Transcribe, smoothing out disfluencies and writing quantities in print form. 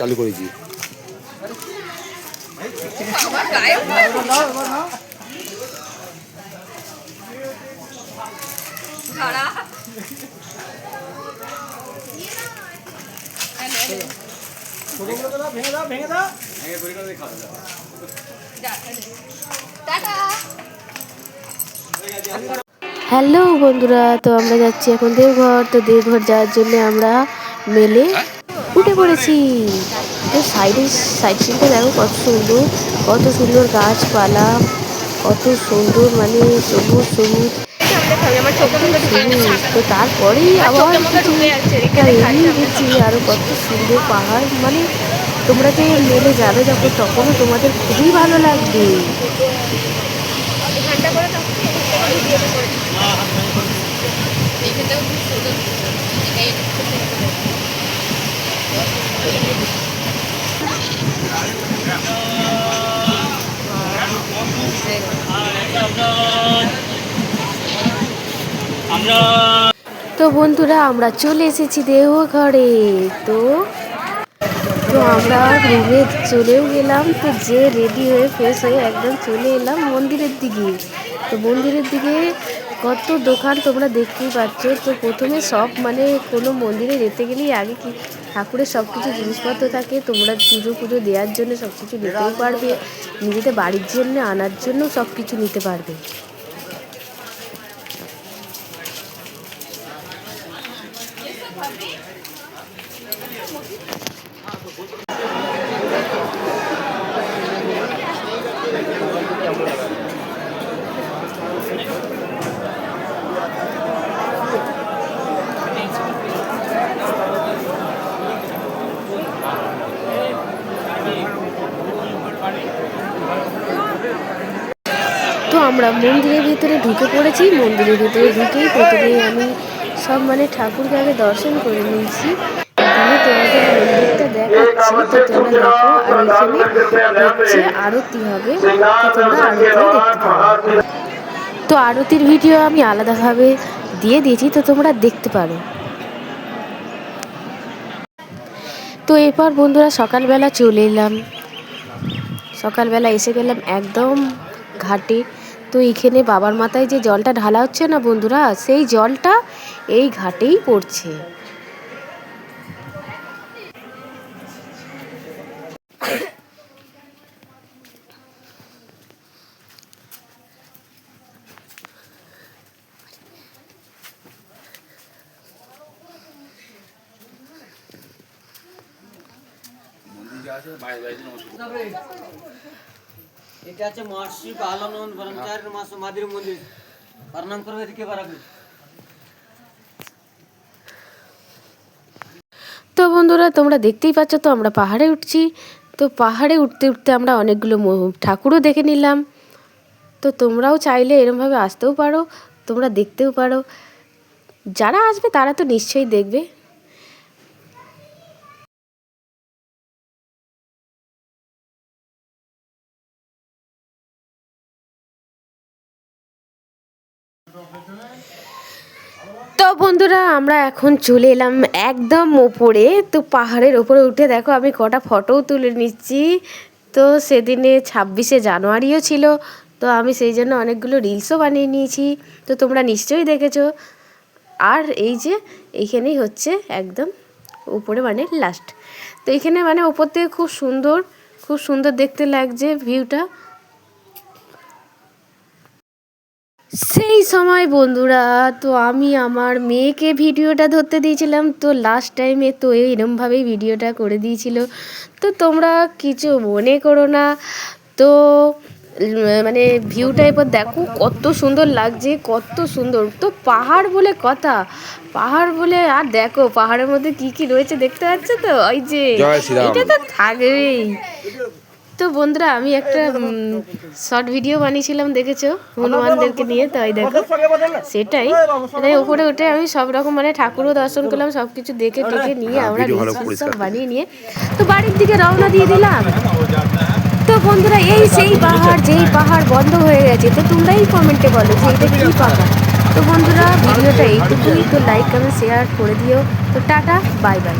চালু করেছি। হ্যালো বন্ধুরা, তো আমরা যাচ্ছি এখন দেওঘর। তো দেওঘর যাওয়ার জন্য আমরা মেলে উঠে পড়েছি। তো সাইড সিনটা দেখো কত সুন্দর গাছপালা, কত সুন্দর মানে সবুজ সবুজ সবুজ। তো তারপরেই আবার এগিয়ে গেছি, আরো কত সুন্দর পাহাড়। মানে তোমরা যে মেলে যাবে যখন, তখনও তোমাদের খুবই ভালো লাগবে। তো বন্ধুরা, আমরা চলে এসেছি দেওঘরে। তো তো আমরা রুমে চলেও গেলাম। তো যে রেডি হয়ে ফ্রেশ হয়ে একদম চলে এলাম মন্দিরের দিকে। তো মন্দিরের দিকে কত দোকান তোমরা দেখতেই পাচ্ছ। তো প্রথমে সব মানে কোনো মন্দিরে যেতে গেলেই আগে কি ঠাকুরের সব কিছু জিনিসপত্র থাকে। তোমরা পুজো দেওয়ার জন্য সব কিছু নিতেও পারবে, নিজেদের বাড়ির জন্য আনার জন্য সব কিছু নিতে পারবে। তো আমরা মন্দিরের ভিতরে ঢুকে পড়েছি। মন্দিরের ভিতরে ঢুকেই প্রথমেই আমি সব মানে ঠাকুরকে আগে দর্শন করে নিয়েছি, দিয়ে তোমাদের মন্দিরটা দেখাচ্ছি। তো তোমরা দেখো, আর এখানে হচ্ছে আরতি হবে। তো তোমরা আরতিও দেখতে পাবে। তো আরতির ভিডিও আমি আলাদাভাবে দিয়ে দিয়েছি, তো তোমরা দেখতে পারো। তো এরপর বন্ধুরা সকালবেলা চলে এলাম। সকালবেলা এসে গেলাম একদম ঘাটে। তো এইখানে বাবার মাথায় যে জলটা ঢালা হচ্ছে না বন্ধুরা, সেই জলটা এই ঘাটেই পড়ছে। এটা আছে মহর্ষি আলমনন্দ ব্রহ্মচারী মাসুমাদির মন্দির। প্রণাম করবে দিকে বারাবি। তো বন্ধুরা তোমরা দেখতেই পাচ্ছ, তো আমরা পাহাড়ে উঠছি। তো পাহাড়ে উঠতে উঠতে আমরা অনেকগুলো ঠাকুরও দেখে নিলাম। তো তোমরাও চাইলে এরমভাবে আসতেও পারো, তোমরা দেখতেও পারো। যারা আসবে তারা তো নিশ্চয়ই দেখবে। তো বন্ধুরা আমরা এখন চলে এলাম একদম ওপরে। তো পাহাড়ের ওপরে উঠে দেখো আমি কটা ফটোও তুলে নিচ্ছি। তো সেদিনে 26শে জানুয়ারিও ছিল, তো আমি সেই জন্য অনেকগুলো রিলসও বানিয়ে নিয়েছি। তো তোমরা নিশ্চয়ই দেখেছো। আর এই যে এইখানেই হচ্ছে একদম উপরে মানে লাস্ট। তো এইখানে মানে ওপর থেকে খুব সুন্দর দেখতে লাগছে ভিউটা। সেই সময় বন্ধুরা, তো আমি আমার মেয়েকে ভিডিওটা ধরতে দিয়েছিলাম। তো লাস্ট টাইমে তো এরমভাবেই ভিডিওটা করে দিয়েছিল। তো তোমরা কিছু মনে করো না। তো মানে ভিউটা এবার দেখো কত সুন্দর লাগছে, কত সুন্দর। তো পাহাড় বলে কথা, পাহাড় বলে আর দেখো পাহাড়ের মধ্যে কি কি রয়েছে দেখতে পাচ্ছ। তো ওই যে এটা তো থাকবেই। তো বন্ধুরা আমি একটা শর্ট ভিডিও বানিয়েছিলাম, দেখেছো, হনুমানদেরকে নিয়ে। তাই দেখো সেটাই উপরে উঠে আমি সব রকম মানে ঠাকুরও দর্শন করলাম, সব কিছু দেখে টেকে নিয়ে আমরা সব বানিয়ে নিয়ে তো বাড়ির দিকে রওনা দিয়ে দিলাম। তো বন্ধুরা এই সেই পাহাড়, যেই পাহাড় বন্ধ হয়ে গেছে। তো তোমরাই কমেন্টে বলো যে এটা কী পাহাড়। তো বন্ধুরা ভিডিওটা এইটুকুই। তো লাইক কমেন্ট শেয়ার করে দিও। তো টাটা, বাই বাই।